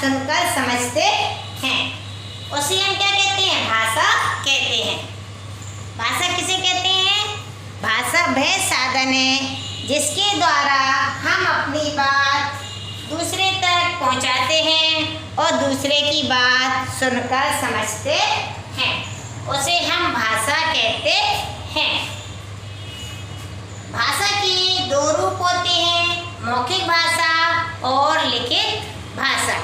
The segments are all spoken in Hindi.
सुनकर समझते हैं, उसे हम क्या कहते हैं? भाषा कहते हैं। भाषा किसे कहते हैं? भाषा वह साधन है जिसके द्वारा हम अपनी बात दूसरे तक पहुंचाते हैं और दूसरे की बात सुनकर समझते हैं, उसे हम भाषा कहते हैं। भाषा के दो रूप होते हैं, मौखिक भाषा और लिखित भाषा।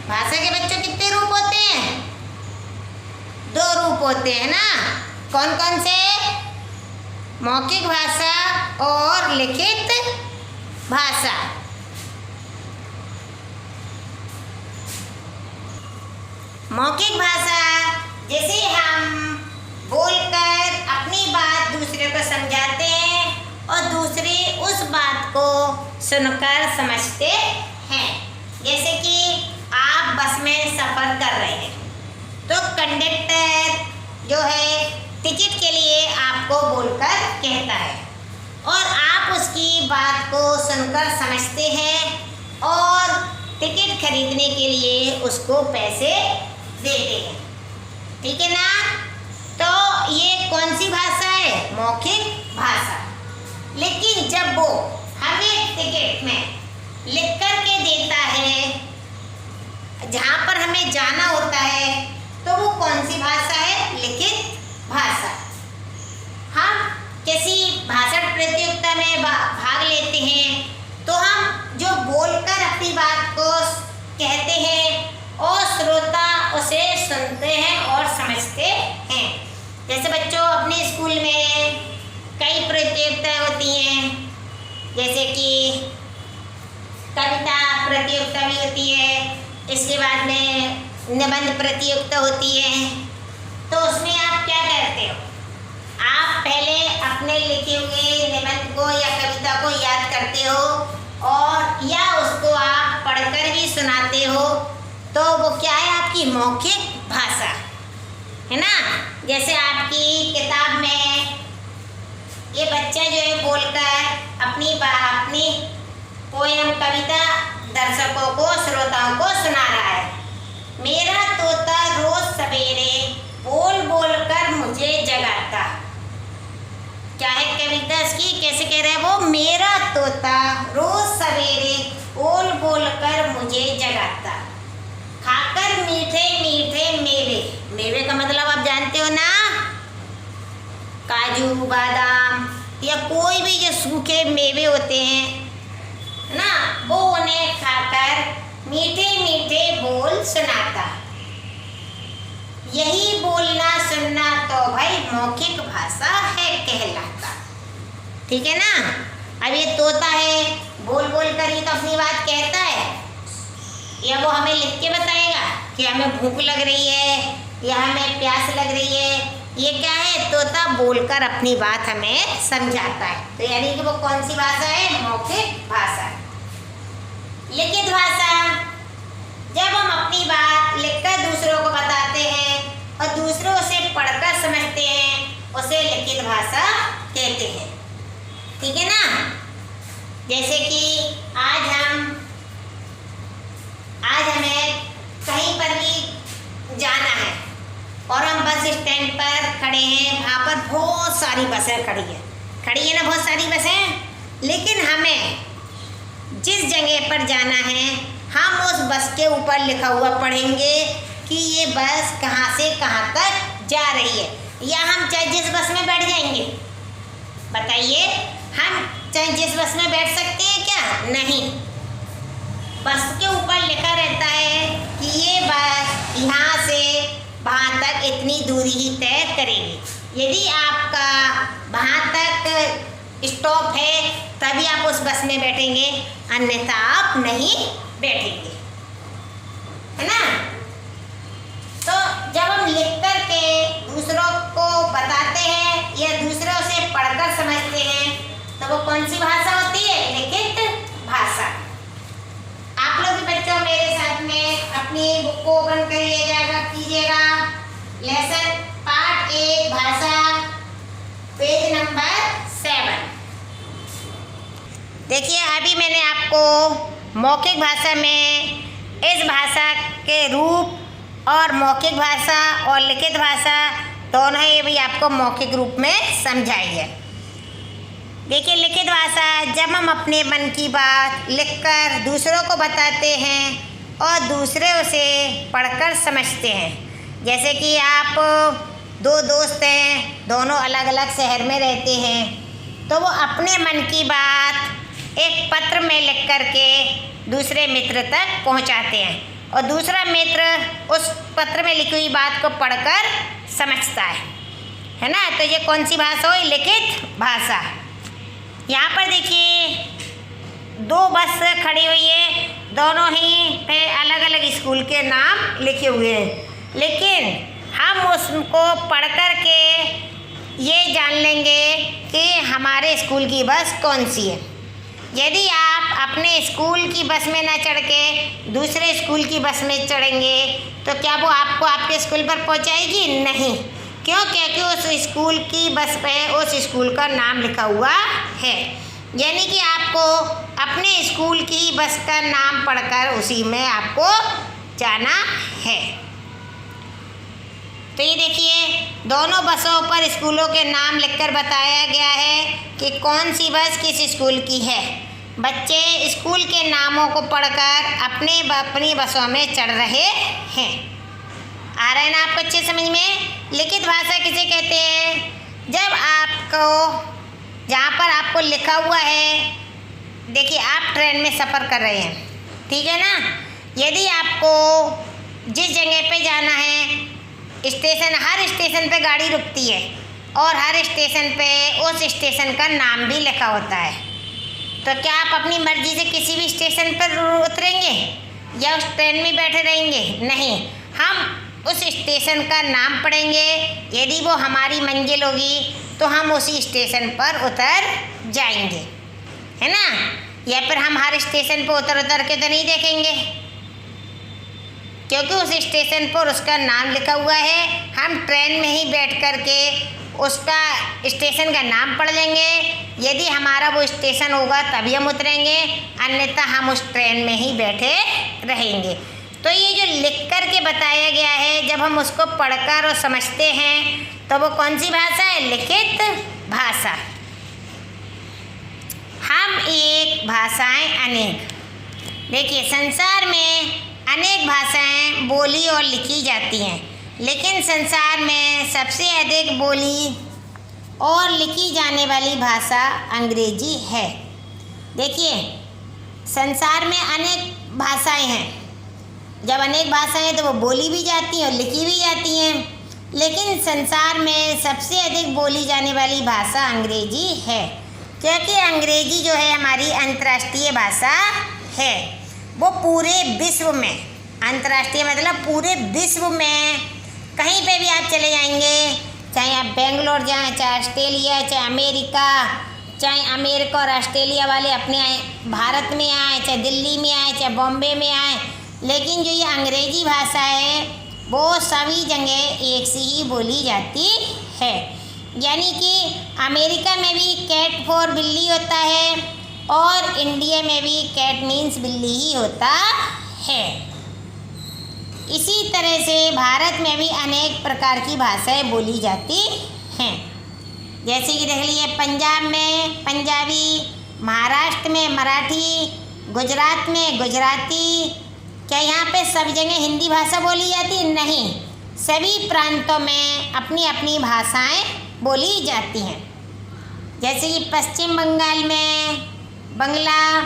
भाषा के बच्चों कितने रूप होते हैं? दो रूप होते हैं ना। कौन कौन से? मौखिक भाषा और लिखित भाषा। मौखिक भाषा जैसे हम बोलकर अपनी बात दूसरे को समझाते हैं और दूसरे उस बात को सुनकर समझते हैं। जैसे कि आप बस में सफ़र कर रहे हैं तो कंडक्टर जो है टिकट के लिए आपको बोलकर कहता है और आप उसकी बात को सुनकर समझते हैं और टिकट खरीदने के लिए उसको पैसे देते हैं। ठीक है ना? तो ये कौन सी भाषा है? मौखिक भाषा। लेकिन जब वो हमें टिकट में लिख कर के देता है जहाँ पर हमें जाना होता है तो वो कौन सी भाषा है? लिखित भाषा। हम किसी भाषण प्रतियोगिता में भाग लेते हैं तो हम जो बोलकर अपनी बात को कहते हैं और श्रोता उसे सुनते हैं और समझते हैं। जैसे बच्चों अपने स्कूल में कई प्रतियोगिताएं होती हैं, जैसे कि कविता प्रतियोगिता भी होती है, इसके बाद में निबंध प्रतियोगिता होती है। तो उसमें आप क्या करते हो? आप पहले अपने लिखे हुए निबंध को या कविता को याद करते हो और या उसको आप पढ़कर भी सुनाते हो। तो वो क्या है? आपकी मौखिक भाषा है ना। जैसे आपकी किताब में ये बच्चा जो है बोलकर अपनी पोयम कविता दर्शकों को श्रोताओं को सुना रहा है। मेरा तोता रोज सवेरे बोल बोल कर मुझे जगाता। क्या है कविता इसकी? कैसे कह रहा है वो? मेरा तोता रोज सवेरे बोल बोल कर मुझे जगाता, खाकर मीठे मीठे मेवे। मेवे का मतलब आप जानते हो ना? काजू बादाम या कोई भी जो सूखे मेवे होते हैं ना, वो उन्हें खाकर मीठे मीठे बोल सुनाता। यही बोलना सुनना तो भाई मौखिक भाषा है कहलाता। ठीक है ना? अब ये तोता है, बोल बोल कर ही तो अपनी बात कहता है, या वो हमें लिख के बताएगा कि हमें भूख लग रही है या हमें प्यास लग रही है? ये क्या है? तोता बोलकर अपनी बात हमें समझाता है। तो यानी कि वो कौन सी भाषा है? मौखिक भाषा। लिखित भाषा, जब हम अपनी बात लिखकर दूसरों को बताते हैं और दूसरों उसे पढ़कर समझते हैं, उसे लिखित भाषा कहते हैं। ठीक है ना? जैसे कि आज हमें कहीं पर भी जाना है और हम बस स्टैंड पर खड़े हैं, वहाँ पर बहुत सारी बसें खड़ी है ना, बहुत सारी बसें। लेकिन हमें जिस जगह पर जाना है हम उस बस के ऊपर लिखा हुआ पढ़ेंगे कि ये बस कहाँ से कहाँ तक जा रही है, या हम चाहे जिस बस में बैठ जाएंगे। बताइए, हम चाहे जिस बस में बैठ सकते हैं क्या? नहीं, बस के ऊपर लिखा रहता है कि ये बस यहाँ से वहाँ तक इतनी दूरी ही तय करेगी। यदि आपका वहाँ तक स्टॉप है तभी आप उस बस में बैठेंगे, अन्यथा आप नहीं बैठेंगे, है ना? तो जब हम लिख कर के दूसरों को बताते हैं या दूसरों से पढ़कर समझते हैं तो वो कौन सी भाषा होती है? लिखित भाषा। आप लोग भी बच्चों मेरे साथ में अपनी बुक को ओपन कीजिएगा। लेसन पार्ट 1 भाषा, पेज नंबर 7। देखिए अभी मैंने आपको मौखिक भाषा में इस भाषा के रूप और मौखिक भाषा और लिखित भाषा दोनों ही भी आपको मौखिक रूप में समझाई है। देखिए लिखित भाषा जब हम अपने मन की बात लिखकर दूसरों को बताते हैं और दूसरे उसे पढ़कर समझते हैं। जैसे कि आप दो दोस्त हैं, दोनों अलग अलग शहर में रहते हैं, तो वो अपने मन की बात एक पत्र में लिख कर के दूसरे मित्र तक पहुंचाते हैं और दूसरा मित्र उस पत्र में लिखी हुई बात को पढ़कर समझता है ना। तो ये कौन सी भाषा हुई? लिखित भाषा। यहाँ पर देखिए दो बस खड़ी हुई है, दोनों ही पे अलग अलग स्कूल के नाम लिखे हुए हैं, लेकिन हम उसको पढ़ कर के ये जान लेंगे कि हमारे स्कूल की बस कौन सी है। यदि आप अपने स्कूल की बस में न चढ़ के दूसरे स्कूल की बस में चढ़ेंगे तो क्या वो आपको आपके स्कूल पर पहुंचाएगी? नहीं। क्यों? क्योंकि उस स्कूल की बस पे उस स्कूल का नाम लिखा हुआ है। यानी कि आपको अपने स्कूल की बस का नाम पढ़कर उसी में आपको जाना है। तो ये देखिए दोनों बसों पर स्कूलों के नाम लिखकर बताया गया है कि कौन सी बस किस स्कूल की है। बच्चे स्कूल के नामों को पढ़कर अपनी बसों में चढ़ रहे हैं। आ रहा है ना आपको अच्छे समझ में? लिखित भाषा किसे कहते हैं? जब आपको जहाँ पर आपको लिखा हुआ है, देखिए आप ट्रेन में सफ़र कर रहे हैं, ठीक है ना। यदि आपको जिस जगह पे जाना है, स्टेशन, हर स्टेशन पे गाड़ी रुकती है और हर स्टेशन पे उस स्टेशन का नाम भी लिखा होता है। तो क्या आप अपनी मर्जी से किसी भी स्टेशन पर उतरेंगे या उस ट्रेन में बैठे रहेंगे? नहीं, हम उस स्टेशन का नाम पढ़ेंगे। यदि वो हमारी मंजिल होगी तो हम उसी स्टेशन पर उतर जाएंगे, है ना। या फिर हम हर स्टेशन पर उतर के तो नहीं देखेंगे, क्योंकि उस स्टेशन पर उसका नाम लिखा हुआ है। हम ट्रेन में ही बैठ कर के उसका स्टेशन का नाम पढ़ लेंगे। यदि हमारा वो स्टेशन होगा तभी हम उतरेंगे, अन्यथा हम उस ट्रेन में ही बैठे रहेंगे। तो ये जो लिख कर के बताया गया है, जब हम उसको पढ़कर और समझते हैं तो वो कौन सी भाषा है? लिखित भाषा। हम एक भाषाएं अनेक। देखिए संसार में अनेक भाषाएं बोली और लिखी जाती हैं, लेकिन संसार में सबसे अधिक बोली और लिखी जाने वाली भाषा अंग्रेजी है। देखिए संसार में अनेक भाषाएं हैं। जब अनेक भाषाएं तो वो बोली भी जाती हैं और लिखी भी जाती हैं, लेकिन संसार में सबसे अधिक बोली जाने वाली भाषा अंग्रेजी है, क्योंकि अंग्रेजी जो है हमारी अंतर्राष्ट्रीय भाषा है। वो पूरे विश्व में, अंतर्राष्ट्रीय मतलब पूरे विश्व में कहीं पे भी आप चले जाएंगे, चाहे आप बेंगलोर जाएं, चाहे ऑस्ट्रेलिया, चाहे अमेरिका, चाहे अमेरिका और ऑस्ट्रेलिया वाले अपने भारत में आए, चाहे दिल्ली में आए, चाहे बॉम्बे में आए, लेकिन जो ये अंग्रेजी भाषा है वो सभी जगह एक सी ही बोली जाती है। यानी कि अमेरिका में भी कैट फॉर बिल्ली होता है और इंडिया में भी कैट मीन्स बिल्ली ही होता है। इसी तरह से भारत में भी अनेक प्रकार की भाषाएं बोली जाती हैं। जैसे कि देख लीजिए पंजाब में पंजाबी, महाराष्ट्र में मराठी, गुजरात में गुजराती। क्या यहाँ पे सब जगह हिंदी भाषा बोली जाती है? नहीं, सभी प्रांतों में अपनी अपनी भाषाएं बोली जाती हैं। जैसे कि पश्चिम बंगाल में बंगला,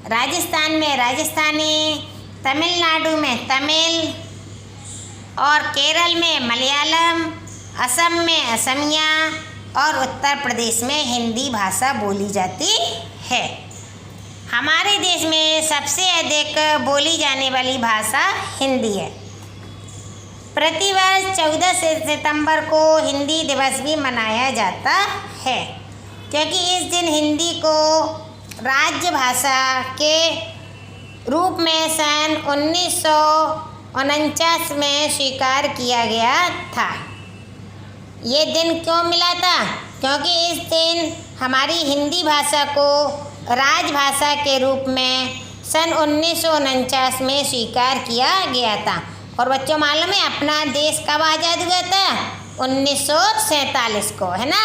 राजस्थान में राजस्थानी, तमिलनाडु में तमिल और केरल में मलयालम, असम में असमिया और उत्तर प्रदेश में हिंदी भाषा बोली जाती है। हमारे देश में सबसे अधिक बोली जाने वाली भाषा हिंदी है। प्रतिवर्ष 14 सितंबर को हिंदी दिवस भी मनाया जाता है, क्योंकि इस दिन हिंदी को राज्य भाषा के रूप में सन 1949 में स्वीकार किया गया था। ये दिन क्यों मिला था? क्योंकि इस दिन हमारी हिंदी भाषा को राजभाषा के रूप में सन 1949 में स्वीकार किया गया था। और बच्चों मालूम है अपना देश कब आज़ाद हुआ था? 1947 को, है ना।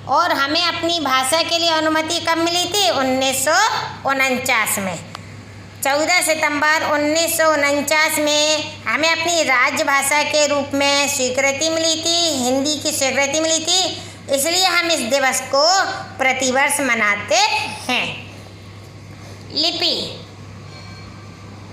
और हमें अपनी भाषा के लिए अनुमति कब मिली थी? 1949 में। 14 सितंबर 1949 में हमें अपनी राजभाषा के रूप में स्वीकृति मिली थी, हिंदी की स्वीकृति मिली थी। इसलिए हम इस दिवस को प्रतिवर्ष मनाते हैं। लिपि,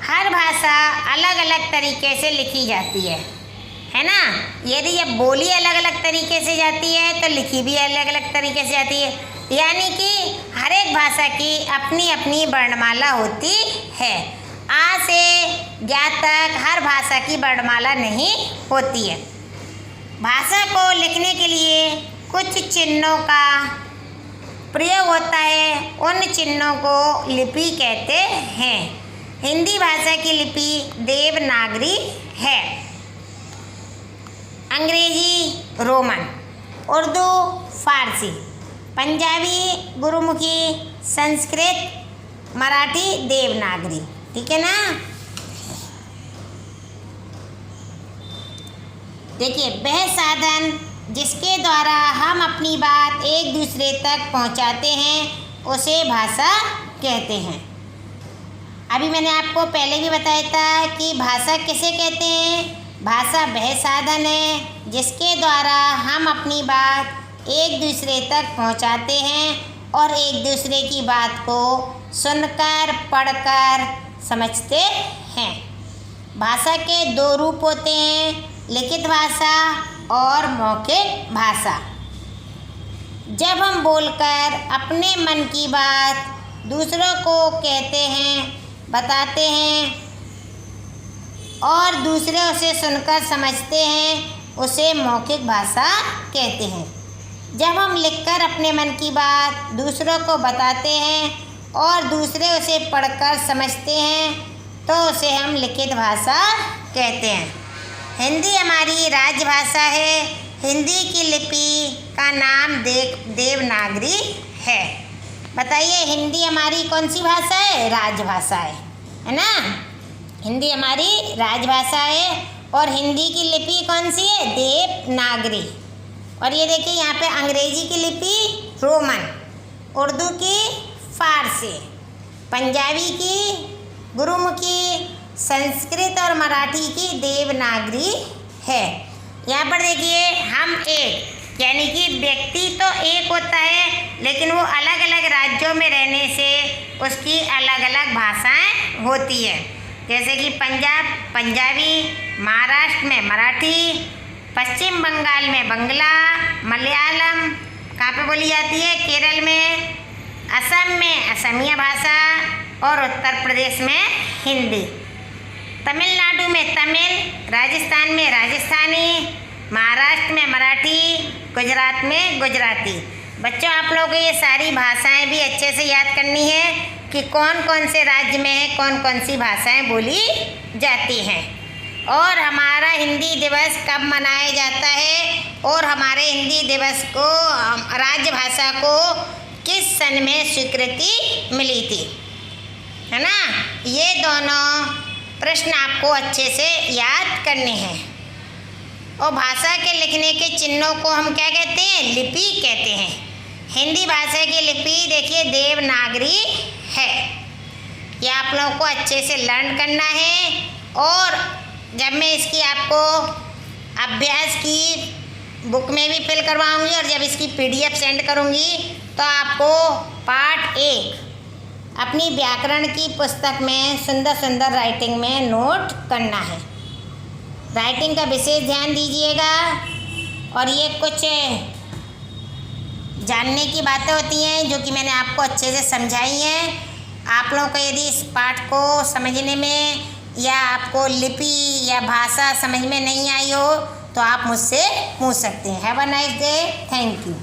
हर भाषा अलग अलग तरीके से लिखी जाती है ना। यदि ये बोली अलग अलग तरीके से जाती है तो लिखी भी अलग अलग तरीके से जाती है। यानी कि हर एक भाषा की अपनी अपनी वर्णमाला होती है। आ से ज्ञा तक हर भाषा की वर्णमाला नहीं होती है। भाषा को लिखने के लिए कुछ चिन्हों का प्रयोग होता है, उन चिन्हों को लिपि कहते हैं। हिंदी भाषा की लिपि देवनागरी है, अंग्रेजी रोमन, उर्दू फारसी, पंजाबी गुरुमुखी, संस्कृत मराठी देवनागरी। ठीक है ना। देखिए, वह साधन जिसके द्वारा हम अपनी बात एक दूसरे तक पहुंचाते हैं उसे भाषा कहते हैं। अभी मैंने आपको पहले भी बताया था कि भाषा किसे कहते हैं। भाषा वह साधन है जिसके द्वारा हम अपनी बात एक दूसरे तक पहुंचाते हैं और एक दूसरे की बात को सुनकर पढ़कर समझते हैं। भाषा के दो रूप होते हैं, लिखित भाषा और मौखिक भाषा। जब हम बोलकर अपने मन की बात दूसरों को कहते हैं, बताते हैं और दूसरे उसे सुनकर समझते हैं, उसे मौखिक भाषा कहते हैं। जब हम लिखकर अपने मन की बात दूसरों को बताते हैं और दूसरे उसे पढ़कर समझते हैं तो उसे हम लिखित भाषा कहते हैं। हिंदी हमारी राजभाषा है। हिंदी की लिपि का नाम देवनागरी है। बताइए, हिंदी हमारी कौन सी भाषा है? राजभाषा है ना। हिंदी हमारी राजभाषा है और हिंदी की लिपि कौन सी है? देवनागरी। और ये देखिए यहाँ पे अंग्रेजी की लिपि रोमन, उर्दू की फारसी, पंजाबी की गुरुमुखी, संस्कृत और मराठी की देवनागरी है। यहाँ पर देखिए, हम एक यानी कि व्यक्ति तो एक होता है लेकिन वो अलग अलग राज्यों में रहने से उसकी अलग अलग भाषाएं होती है। जैसे कि पंजाबी, महाराष्ट्र में मराठी, पश्चिम बंगाल में बंगला, मलयालम कहाँ पे बोली जाती है? केरल में, असम में असमिया भाषा और उत्तर प्रदेश में हिंदी, तमिलनाडु में तमिल, राजस्थान में राजस्थानी, महाराष्ट्र में मराठी, गुजरात में गुजराती। बच्चों, आप लोगों को ये सारी भाषाएं भी अच्छे से याद करनी है कि कौन कौन से राज्य में कौन कौन सी भाषाएं बोली जाती हैं और हमारा हिंदी दिवस कब मनाया जाता है और हमारे हिंदी दिवस को, राजभाषा को किस सन में स्वीकृति मिली थी, है ना। ये दोनों प्रश्न आपको अच्छे से याद करने हैं। और भाषा के लिखने के चिन्हों को हम क्या कहते हैं? लिपि कहते हैं। हिंदी भाषा की लिपि देखिए देवनागरी है। ये आप लोगों को अच्छे से लर्न करना है और जब मैं इसकी आपको अभ्यास की बुक में भी फिल करवाऊंगी और जब इसकी PDF सेंड करूंगी तो आपको पार्ट 1 अपनी व्याकरण की पुस्तक में सुंदर सुंदर राइटिंग में नोट करना है। राइटिंग का विशेष ध्यान दीजिएगा। और ये कुछ जानने की बातें होती हैं जो कि मैंने आपको अच्छे से समझाई हैं। आप लोगों को यदि इस पाठ को समझने में या आपको लिपि या भाषा समझ में नहीं आई हो तो आप मुझसे पूछ सकते हैं। Have a nice day. Thank you.